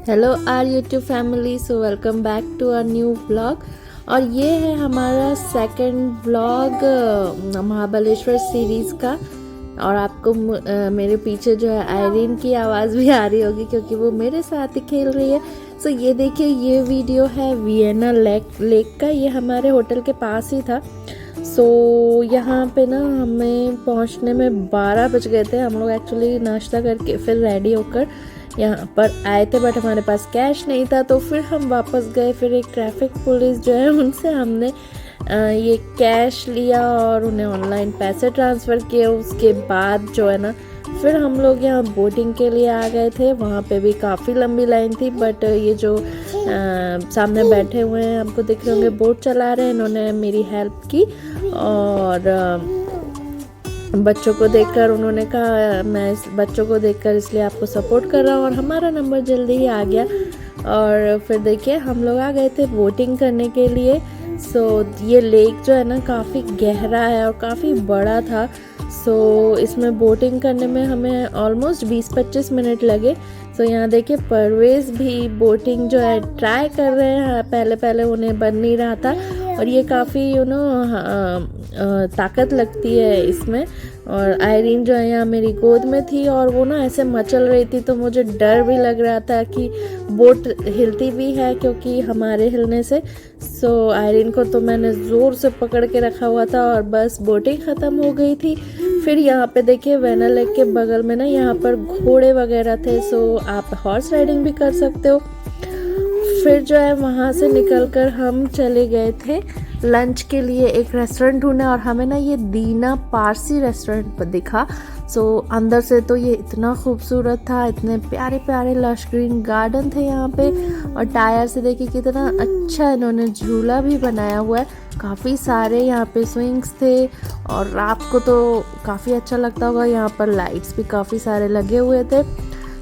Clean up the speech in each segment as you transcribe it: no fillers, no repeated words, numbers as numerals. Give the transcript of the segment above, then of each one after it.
Hello our YouTube family, so welcome back to our new vlog. और ये है हमारा सेकंड व्लॉग महाबलेश्वर सीरीज़ का। और आपको मेरे पीछे जो है आयरीन की आवाज़ भी आ रही होगी क्योंकि वो मेरे साथ ही खेल रही है। सो ये देखिए, ये वीडियो है वियना लेक का। ये हमारे होटल के पास ही था। सो यहाँ पे ना हमें पहुँचने में 12 बज गए थे। हम लोग एक्चुअली नाश्ता करके फिर रेडी होकर यहाँ पर आए थे, बट हमारे पास कैश नहीं था, तो फिर हम वापस गए। फिर एक ट्रैफिक पुलिस जो है उनसे हमने ये कैश लिया और उन्हें ऑनलाइन पैसे ट्रांसफ़र किए। उसके बाद जो है ना फिर हम लोग यहाँ बोटिंग के लिए आ गए थे। वहाँ पे भी काफ़ी लंबी लाइन थी, बट ये जो सामने बैठे हुए हैं आपको दिख रहे होंगे, बोट चला रहे हैं, इन्होंने मेरी हेल्प की। और बच्चों को देखकर उन्होंने कहा, मैं इस बच्चों को देखकर इसलिए आपको सपोर्ट कर रहा हूँ। और हमारा नंबर जल्दी ही आ गया। और फिर देखिए हम लोग आ गए थे बोटिंग करने के लिए। सो ये लेक जो है ना काफ़ी गहरा है और काफ़ी बड़ा था। सो इसमें बोटिंग करने में हमें ऑलमोस्ट 20-25 मिनट लगे। सो यहाँ देखिए परवेज़ भी बोटिंग जो है ट्राई कर रहे हैं। पहले पहले उन्हें बन नहीं रहा था और ये काफ़ी ताकत लगती है इसमें। और आयरीन जो है यहाँ मेरी गोद में थी और वो ना ऐसे मचल रही थी, तो मुझे डर भी लग रहा था कि बोट हिलती भी है क्योंकि हमारे हिलने से। सो आयरीन को तो मैंने ज़ोर से पकड़ के रखा हुआ था और बस बोटिंग ख़त्म हो गई थी। फिर यहाँ पे देखिए वेना लेक के बगल में ना यहाँ पर घोड़े वगैरह थे। सो आप हॉर्स राइडिंग भी कर सकते हो। फिर जो है वहाँ से निकलकर हम चले गए थे लंच के लिए एक रेस्टोरेंट ढूंढा और हमें ना ये दीना पारसी रेस्टोरेंट पर दिखा। सो अंदर से तो ये इतना खूबसूरत था, इतने प्यारे प्यारे लश ग्रीन गार्डन थे यहाँ पे। और टायर से देखिए कितना अच्छा इन्होंने झूला भी बनाया हुआ है। काफ़ी सारे यहाँ पे स्विंग्स थे और रात को तो काफ़ी अच्छा लगता होगा। यहाँ पर लाइट्स भी काफ़ी सारे लगे हुए थे।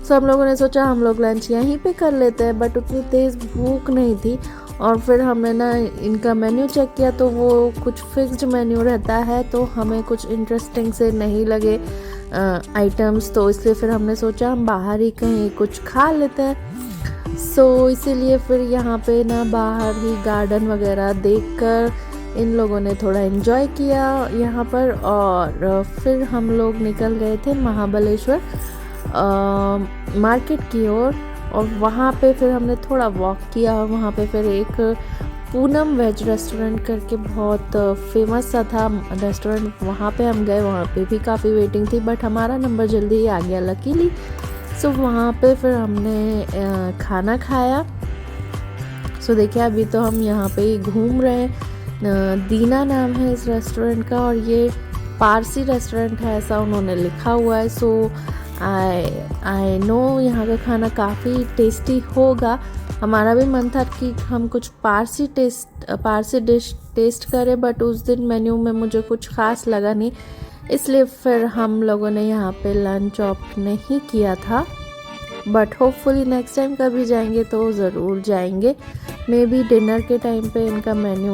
सो हम लोगों ने सोचा हम लोग लंच यहीं पे कर लेते हैं, बट उतनी तेज़ भूख नहीं थी। और फिर हमने ना इनका मेन्यू चेक किया तो वो कुछ फिक्स्ड मेन्यू रहता है, तो हमें कुछ इंटरेस्टिंग से नहीं लगे आइटम्स, तो इसलिए फिर हमने सोचा हम बाहर ही कहीं कुछ खा लेते हैं। सो इसीलिए फिर यहाँ पे ना बाहर ही गार्डन वगैरह देखकर इन लोगों ने थोड़ा एंजॉय किया यहाँ पर। और फिर हम लोग निकल गए थे महाबलेश्वर मार्केट की ओर। और वहाँ पे फिर हमने थोड़ा वॉक किया और वहाँ पे फिर एक पूनम वेज रेस्टोरेंट करके बहुत फेमस सा था रेस्टोरेंट, वहाँ पे हम गए। वहाँ पे भी काफ़ी वेटिंग थी, बट हमारा नंबर जल्दी ही आ गया लकीली। सो वहाँ पे फिर हमने खाना खाया। सो देखिए अभी तो हम यहाँ पे ही घूम रहे हैं। दीना नाम है इस रेस्टोरेंट का और ये पारसी रेस्टोरेंट है ऐसा उन्होंने लिखा हुआ है। सो आई नो यहाँ का खाना काफ़ी टेस्टी होगा। हमारा भी मन था कि हम कुछ पारसी डिश टेस्ट करें, बट उस दिन मेन्यू में मुझे कुछ ख़ास लगा नहीं, इसलिए फिर हम लोगों ने यहाँ पे लंच ऑप्ट नहीं किया था। बट होपफुली नेक्स्ट टाइम कभी जाएंगे तो ज़रूर जाएंगे। मे बी डिनर के टाइम पे इनका मेन्यू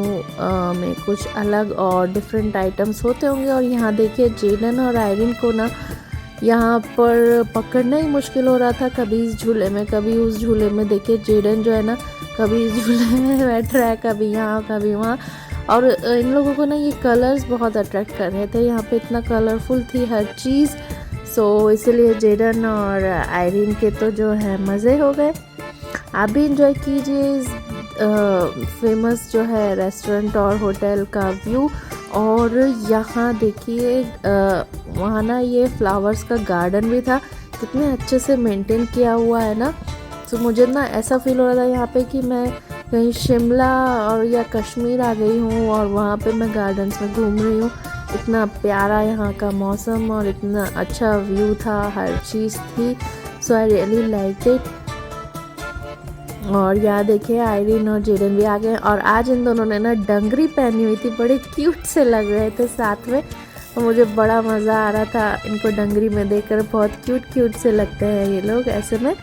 में कुछ अलग और डिफरेंट आइटम्स होते होंगे। और यहाँ देखिए जेडन और आयरिन को ना यहाँ पर पकड़ना ही मुश्किल हो रहा था, कभी इस झूले में कभी उस झूले में। देखिए जेडन जो है ना कभी इस झूले में बैठ रहा है, कभी यहाँ कभी वहाँ। और इन लोगों को ना ये कलर्स बहुत अट्रैक्ट कर रहे थे, यहाँ पे इतना कलरफुल थी हर चीज़। सो इसलिए जेडन और आयरीन के तो जो है मज़े हो गए। आप भी इंजॉय कीजिए इस फेमस जो है रेस्टोरेंट और होटल का व्यू। और यहाँ देखिए वहाँ ना ये फ्लावर्स का गार्डन भी था, कितने अच्छे से मेंटेन किया हुआ है ना। तो मुझे ना ऐसा फील हो रहा था यहाँ पे कि मैं कहीं शिमला और या कश्मीर आ गई हूँ और वहाँ पे मैं गार्डन्स में घूम रही हूँ। इतना प्यारा यहाँ का मौसम और इतना अच्छा व्यू था, हर चीज़ थी। सो आई रियली लाइक इट। और यहाँ देखिए आयरीन और जेडन भी आ गए और आज इन दोनों ने ना डंगरी पहनी हुई थी, बड़े क्यूट से लग रहे थे साथ में। और मुझे बड़ा मज़ा आ रहा था इनको डंगरी में देखकर, बहुत क्यूट से लगते हैं ये लोग ऐसे में।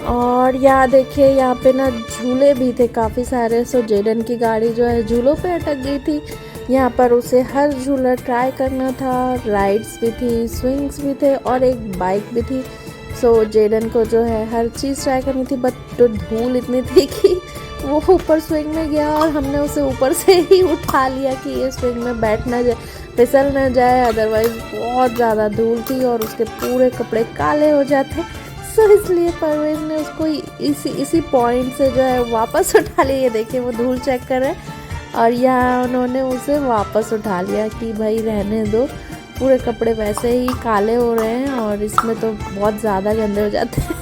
और यहाँ देखिए यहाँ पे ना झूले भी थे काफ़ी सारे। सो जेडन की गाड़ी जो है झूलों पे अटक गई थी। यहाँ पर उसे हर झूला ट्राई करना था, राइड्स भी थी, स्विंग्स भी थे और एक बाइक भी थी। सो जेडन को जो है हर चीज़ ट्राई करनी थी, बट तो धूल इतनी थी कि वो ऊपर स्विंग में गया और हमने उसे ऊपर से ही उठा लिया कि ये स्विंग में बैठ ना जाए, फिसल ना जाए, अदरवाइज़ बहुत ज़्यादा धूल थी और उसके पूरे कपड़े काले हो जाते। सो इसलिए परवेज़ ने उसको इसी पॉइंट से जो है वापस उठा लिया। ये देखिए वो धूल चेक कर रहे हैं और यहाँ उन्होंने उसे वापस उठा लिया कि भाई रहने दो, पूरे कपड़े वैसे ही काले हो रहे हैं और इसमें तो बहुत ज़्यादा गंदे हो जाते हैं।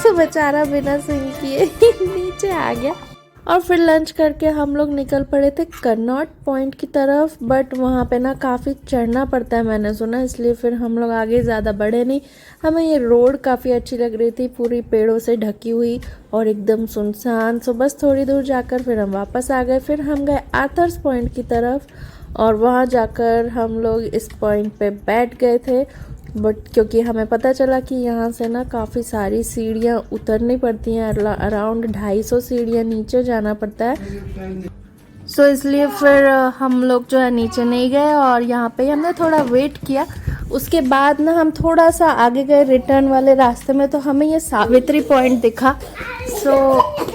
सो बेचारा बिना स्विंग किए नीचे आ गया। और फिर लंच करके हम लोग निकल पड़े थे कनॉट पॉइंट की तरफ, बट वहाँ पे ना काफ़ी चढ़ना पड़ता है मैंने सुना, इसलिए फिर हम लोग आगे ज़्यादा बढ़े नहीं। हमें ये रोड काफ़ी अच्छी लग रही थी, पूरी पेड़ों से ढकी हुई और एकदम सुनसान। सो बस थोड़ी दूर जाकर फिर हम वापस आ गए। फिर हम गए आर्थर्स पॉइंट की तरफ और वहाँ जाकर हम लोग इस पॉइंट पे बैठ गए थे, बट क्योंकि हमें पता चला कि यहाँ से ना काफ़ी सारी सीढ़ियाँ उतरनी पड़ती हैं, अराउंड 250 सीढ़ियाँ नीचे जाना पड़ता है। सो इसलिए फिर हम लोग जो है नीचे नहीं गए और यहाँ पे हमने थोड़ा वेट किया। उसके बाद ना हम थोड़ा सा आगे गए रिटर्न वाले रास्ते में, तो हमें ये सावित्री पॉइंट दिखा। सो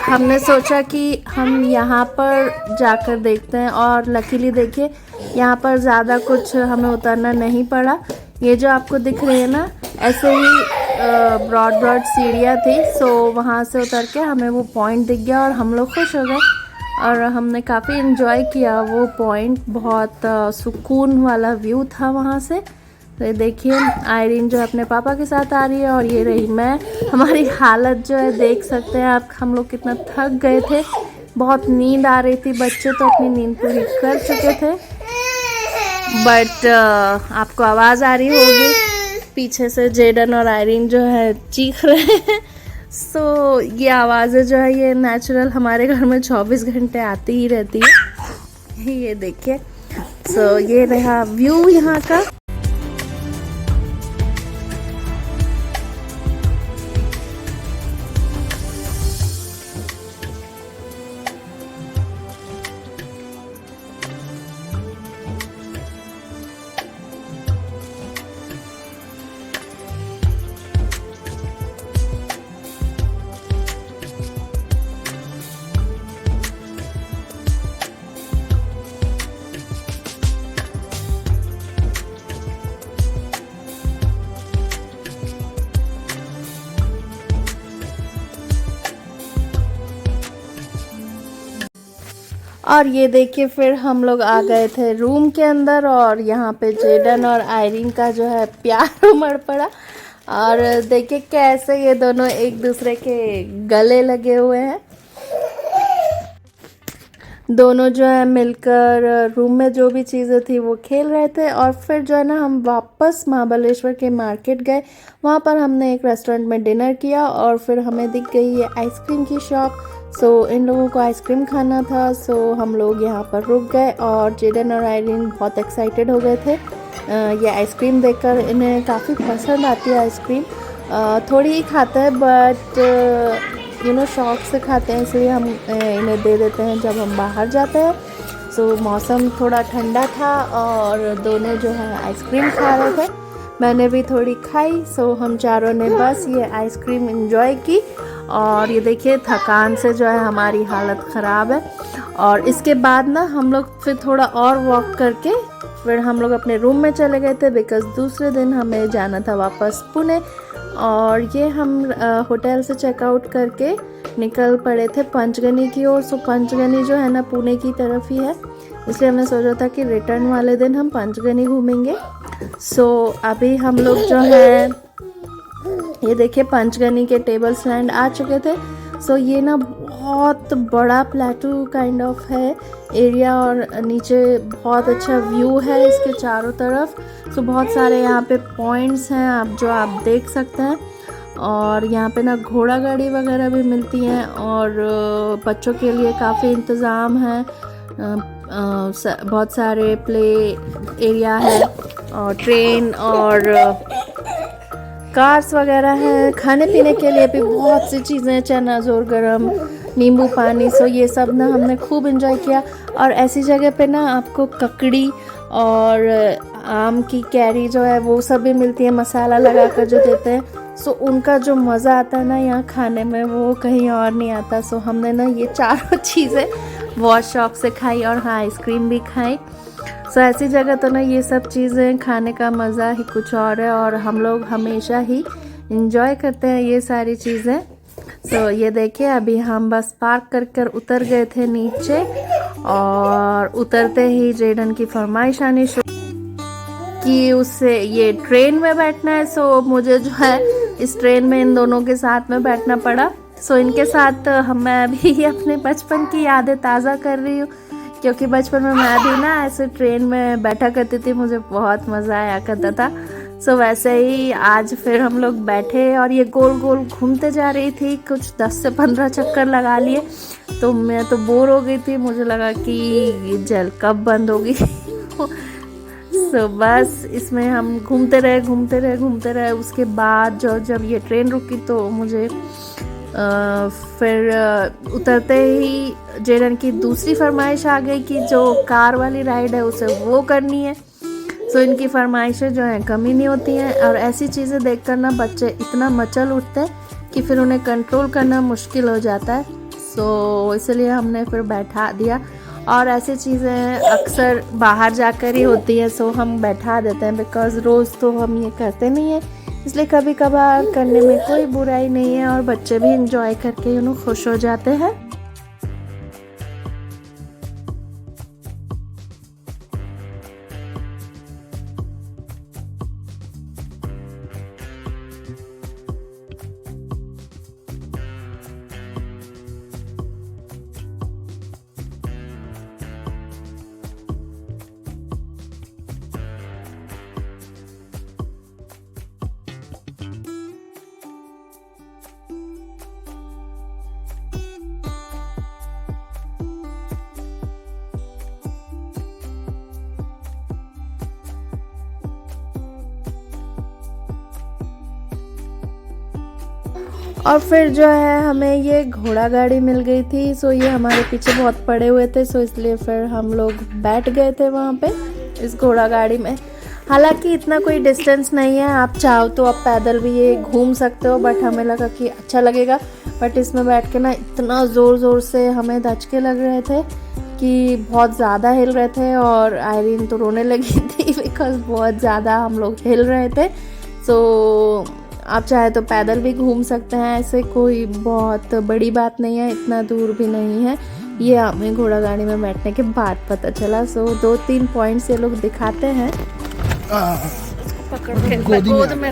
हमने सोचा कि हम यहाँ पर जाकर देखते हैं और लकीली देखिए यहाँ पर ज़्यादा कुछ हमें उतरना नहीं पड़ा। ये जो आपको दिख रही है ना, ऐसे ही ब्रॉड सीढ़ियाँ थी। सो वहाँ से उतर के हमें वो पॉइंट दिख गया और हम लोग खुश हो गए और हमने काफ़ी इन्जॉय किया वो पॉइंट। बहुत सुकून वाला व्यू था वहाँ से। तो देखिए आयरीन जो अपने पापा के साथ आ रही है और ये रही मैं। हमारी हालत जो है देख सकते हैं आप, हम लोग कितना थक गए थे, बहुत नींद आ रही थी। बच्चे तो अपनी नींद पूरी कर चुके थे, बट आपको आवाज़ आ रही होगी पीछे से जेडन और आयरीन जो है चीख रहे हैं। सो ये आवाज़ें जो है ये नेचुरल हमारे घर में 24 घंटे आती ही रहती है। ये देखिए, सो ये रहा व्यू यहाँ का। और ये देखिए फिर हम लोग आ गए थे रूम के अंदर और यहाँ पे जेडन और आयरीन का जो है प्यार उमड़ पड़ा। और देखिए कैसे ये दोनों एक दूसरे के गले लगे हुए हैं। दोनों जो है मिलकर रूम में जो भी चीज़ें थी वो खेल रहे थे। और फिर जो है ना हम वापस महाबलेश्वर के मार्केट गए, वहाँ पर हमने एक रेस्टोरेंट में डिनर किया और फिर हमें दिख गई ये आइसक्रीम की शॉप। सो इन लोगों को आइसक्रीम खाना था, सो हम लोग यहाँ पर रुक गए और जेडन और आयरीन बहुत एक्साइटेड हो गए थे ये आइसक्रीम देखकर। इन्हें काफ़ी पसंद आती है आइसक्रीम, थोड़ी ही खाते हैं बट शौक से खाते हैं, इसलिए हम इन्हें दे देते हैं जब हम बाहर जाते हैं। सो मौसम थोड़ा ठंडा था और दोनों जो है आइसक्रीम खा रहे थे, मैंने भी थोड़ी खाई। सो हम चारों ने बस ये आइसक्रीम एंजॉय की और ये देखिए थकान से जो है हमारी हालत ख़राब है। और इसके बाद ना हम लोग फिर थोड़ा और वॉक करके फिर हम लोग अपने रूम में चले गए थे, बिकॉज़ दूसरे दिन हमें जाना था वापस पुणे। और ये हम होटल से चेकआउट करके निकल पड़े थे पंचगनी की ओर। सो पंचगनी जो है ना पुणे की तरफ ही है, इसलिए हमने सोचा था कि रिटर्न वाले दिन हम पंचगनी घूमेंगे। सो अभी हम लोग जो है ये देखिए पंचगनी के टेबल स्टैंड आ चुके थे। सो ये ना बहुत बड़ा प्लेटू काइंड ऑफ है एरिया और नीचे बहुत अच्छा व्यू है इसके चारों तरफ। सो बहुत सारे यहाँ पे पॉइंट्स हैं जो आप देख सकते हैं। और यहाँ पे ना घोड़ा गाड़ी वगैरह भी मिलती हैं और बच्चों के लिए काफ़ी इंतज़ाम है, बहुत सारे प्ले एरिया है और ट्रेन और कार्स वगैरह हैं। खाने पीने के लिए भी बहुत सी चीज़ें, चना जोर गरम, नींबू पानी। सो ये सब ना हमने खूब एंजॉय किया। और ऐसी जगह पे ना आपको ककड़ी और आम की कैरी जो है वो सब भी मिलती है, मसाला लगा कर जो देते हैं। सो उनका जो मज़ा आता है ना यहाँ खाने में वो कहीं और नहीं आता। सो हमने ना ये चारों चीज़ें वॉश शॉप से खाई और हाँ आइसक्रीम भी खाई। सो ऐसी जगह तो ना ये सब चीज़ें खाने का मज़ा ही कुछ और है और हम लोग हमेशा ही इंजॉय करते हैं ये सारी चीज़ें। सो ये देखिए अभी हम बस पार्क कर कर उतर गए थे नीचे और उतरते ही जेडन की फरमाइश आनी शुरू कि उससे ये ट्रेन में बैठना है। सो मुझे जो है इस ट्रेन में इन दोनों के साथ में बैठना पड़ा। सो इनके साथ मैं अभी अपने बचपन की यादें ताज़ा कर रही हूँ क्योंकि बचपन में मैं भी ना ऐसे ट्रेन में बैठा करती थी, मुझे बहुत मज़ा आया करता था। सो वैसे ही आज फिर हम लोग बैठे और ये गोल गोल घूमते जा रही थी, कुछ 10 से 15 चक्कर लगा लिए। तो मैं तो बोर हो गई थी, मुझे लगा कि जल कब बंद होगी। सो बस इसमें हम घूमते रहे। उसके बाद जब ये ट्रेन रुकी तो मुझे फिर उतरते ही जेडन की दूसरी फरमाइश आ गई कि जो कार वाली राइड है उसे वो करनी है। सो इनकी फरमाइशें जो हैं कमी नहीं होती हैं और ऐसी चीज़ें देखकर ना बच्चे इतना मचल उठते हैं कि फिर उन्हें कंट्रोल करना मुश्किल हो जाता है। सो इसलिए हमने फिर बैठा दिया और ऐसी चीज़ें अक्सर बाहर जाकर ही होती हैं। सो हम बैठा देते हैं बिकॉज़ रोज़ तो हम ये करते नहीं हैं, इसलिए कभी कभार करने में कोई बुराई नहीं है और बच्चे भी इंजॉय करके खुश हो जाते हैं। और फिर जो है हमें ये घोड़ा गाड़ी मिल गई थी। सो ये हमारे पीछे बहुत पड़े हुए थे, सो इसलिए फिर हम लोग बैठ गए थे वहाँ पे इस घोड़ा गाड़ी में। हालांकि इतना कोई डिस्टेंस नहीं है, आप चाहो तो आप पैदल भी ये घूम सकते हो, बट हमें लगा कि अच्छा लगेगा। बट इसमें बैठ के ना इतना ज़ोर ज़ोर से हमें धचके लग रहे थे कि बहुत ज़्यादा हिल रहे थे और आयरीन तो रोने लगी थी बिकॉज़ बहुत ज़्यादा हम लोग हिल रहे थे। सो आप चाहे तो पैदल भी घूम सकते हैं, ऐसे कोई बहुत बड़ी बात नहीं है, इतना दूर भी नहीं है। ये हमें घोड़ा गाड़ी में बैठने के बाद पता चला। सो 2-3 पॉइंट्स ये लोग दिखाते हैं। पकड़ के गोद में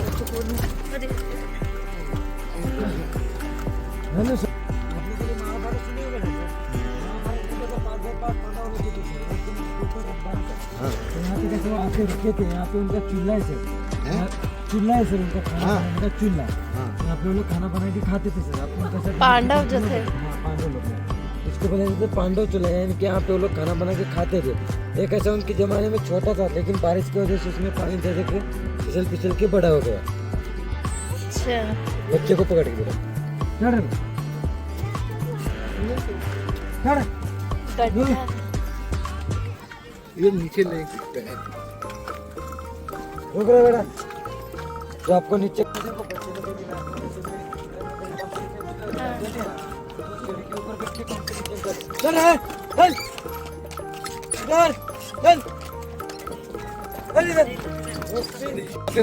यहाँ पे उनका चूल्हा है सर, उनका खाना बनाने का चूल्हा। यहाँ पे लोग खाना बना के खाते थे सर। आप पांडव जो थे, पांडव लोग इसको बोले थे पांडव चूल्हा, यानी कि यहाँ पे वो लोग खाना बना के खाते थे। एक ऐसा उनके ज़माने में छोटा था, लेकिन बारिश की वजह से उसमें पानी दे के फिसल के बड़ा हो गया। अच्छा, बच्चे को पकड़ के ये नीचे नहीं सकते हैं। रुक रहा बेटा, जो आपको नीचे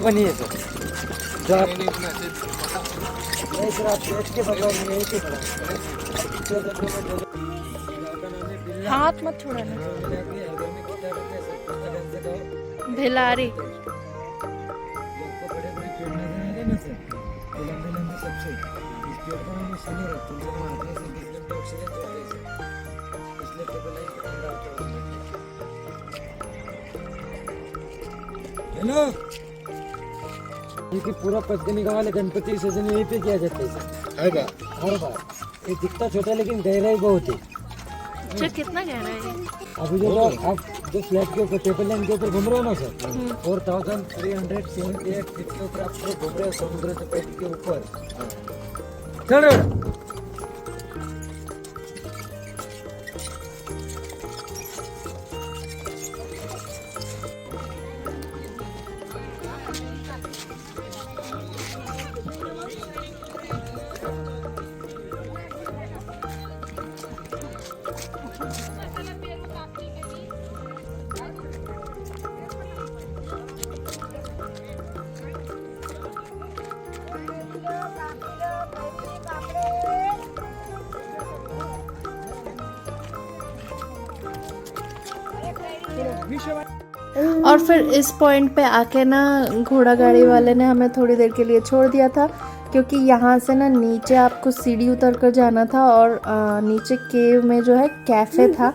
बनी है सर, जो आप हाथ मत छोड़ना। भिलारी हेलो, ये पूरा पचगनी का वाले गणपति विसर्जन यहीं पे किया जाता है हर बार। ये दिखता छोटा लेकिन गहराई बहुत है। अच्छा, कितना गहरा है? अभी जो आप जो फ्लैट के ऊपर टेबल लैंड के ऊपर घूम रहे हो ना सर, 4378 फीट के ऊपर आप पूरे घूम रहे हो समुद्र तट के ऊपर। चलो और फिर इस पॉइंट पे आके ना घोड़ा गाड़ी वाले ने हमें थोड़ी देर के लिए छोड़ दिया था, क्योंकि यहाँ से ना नीचे आपको सीढ़ी उतर कर जाना था और नीचे केव में जो है कैफ़े था।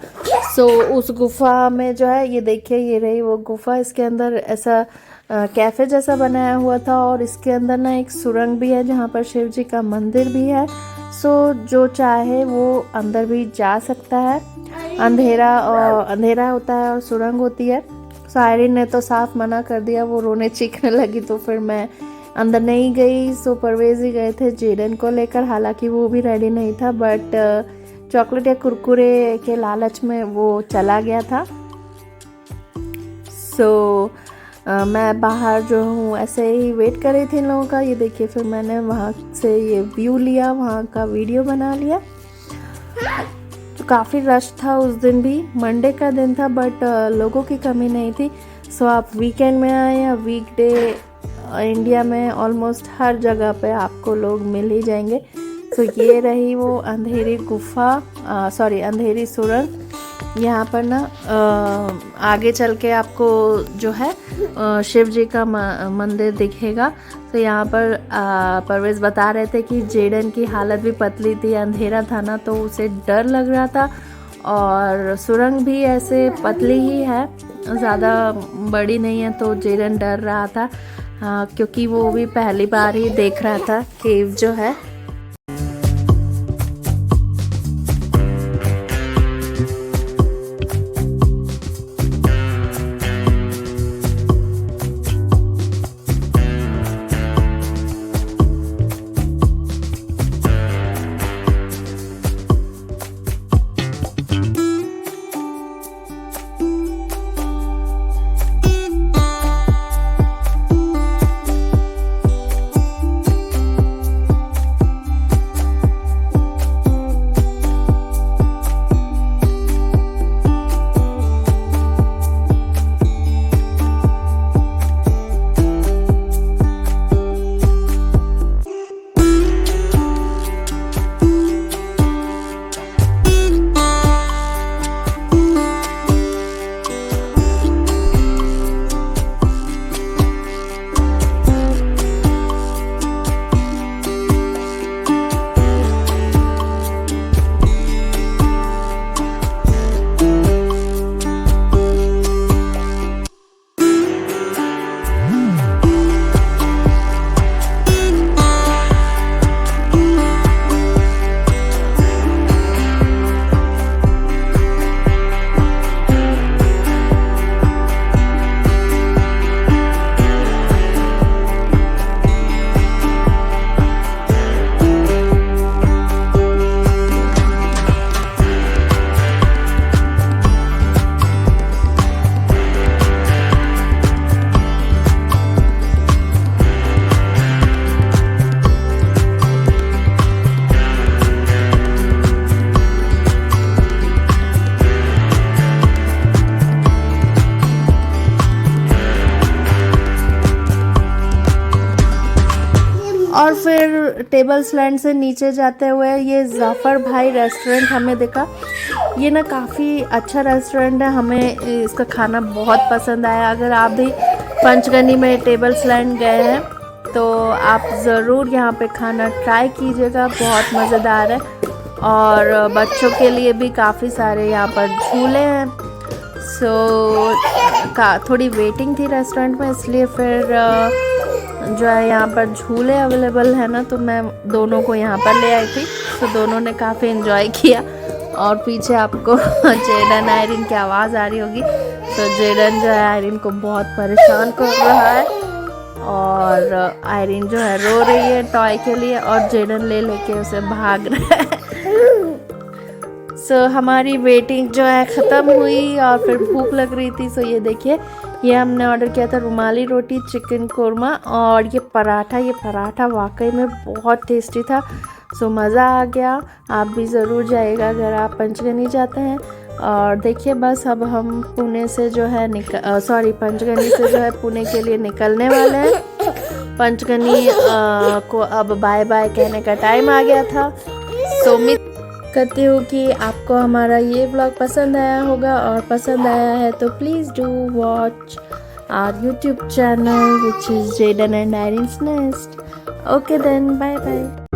सो उस गुफा में जो है, ये देखिए ये रही वो गुफा, इसके अंदर ऐसा कैफ़े जैसा बनाया हुआ था और इसके अंदर ना एक सुरंग भी है जहाँ पर शिव जी का मंदिर भी है। सो जो चाहे वो अंदर भी जा सकता है। अंधेरा होता है और सुरंग होती है। सो आयरिन ने तो साफ मना कर दिया, वो रोने चीखने लगी, तो फिर मैं अंदर नहीं गई। सो परवेज ही गए थे जेडन को लेकर, हालांकि वो भी रेडी नहीं था, बट चॉकलेट या कुरकुरे के लालच में वो चला गया था। सो मैं बाहर जो हूँ ऐसे ही वेट कर रही थी इन लोगों का। ये देखिए फिर मैंने वहाँ से ये व्यू लिया, वहाँ का वीडियो बना लिया। तो काफ़ी रश था उस दिन भी, मंडे का दिन था, बट लोगों की कमी नहीं थी। सो आप वीकेंड में आए या वीकडे, इंडिया में ऑलमोस्ट हर जगह पे आपको लोग मिल ही जाएंगे। तो ये रही वो अंधेरी गुफा, अंधेरी सुरंग। यहाँ पर ना आगे चल के आपको जो है शिव जी का मंदिर दिखेगा। तो यहाँ पर परवेज बता रहे थे कि जेडन की हालत भी पतली थी, अंधेरा था ना तो उसे डर लग रहा था, और सुरंग भी ऐसे पतली ही है, ज़्यादा बड़ी नहीं है, तो जेडन डर रहा था क्योंकि वो भी पहली बार ही देख रहा था केव जो है। और फिर टेबल स्लैंड से नीचे जाते हुए ये जाफ़र भाई रेस्टोरेंट हमें दिखा। ये ना काफ़ी अच्छा रेस्टोरेंट है, हमें इसका खाना बहुत पसंद आया। अगर आप भी पंचगनी में टेबल स्लैंड गए हैं तो आप ज़रूर यहाँ पे खाना ट्राई कीजिएगा, बहुत मज़ेदार है। और बच्चों के लिए भी काफ़ी सारे यहाँ पर झूले हैं। थोड़ी वेटिंग थी रेस्टोरेंट में, इसलिए फिर जो है यहाँ पर झूले अवेलेबल है ना, तो मैं दोनों को यहाँ पर ले आई थी। तो दोनों ने काफ़ी एंजॉय किया। और पीछे आपको जेडन आयरिन की आवाज़ आ रही होगी। तो जेडन जो है आयरिन को बहुत परेशान कर रहा है, और आयरिन जो है रो रही है टॉय के लिए, और जेडन ले लेके उसे भाग रहा है। हमारी वेटिंग जो है ख़त्म हुई और फिर भूख लग रही थी। ये देखिए, ये हमने ऑर्डर किया था रुमाली रोटी, चिकन कोरमा और ये पराठा वाकई में बहुत टेस्टी था। मज़ा आ गया। आप भी ज़रूर जाइएगा अगर आप पंचगनी जाते हैं। और देखिए बस अब हम पुणे से जो है पंचगनी से जो है पुणे के लिए निकलने वाले हैं। पंचगनी को अब बाय बाय कहने का टाइम आ गया था। करती हूँ कि आपको हमारा ये व्लॉग पसंद आया होगा, और पसंद आया है तो please do watch our YouTube channel which is Jayden and Irene's Nest. Okay then, bye bye.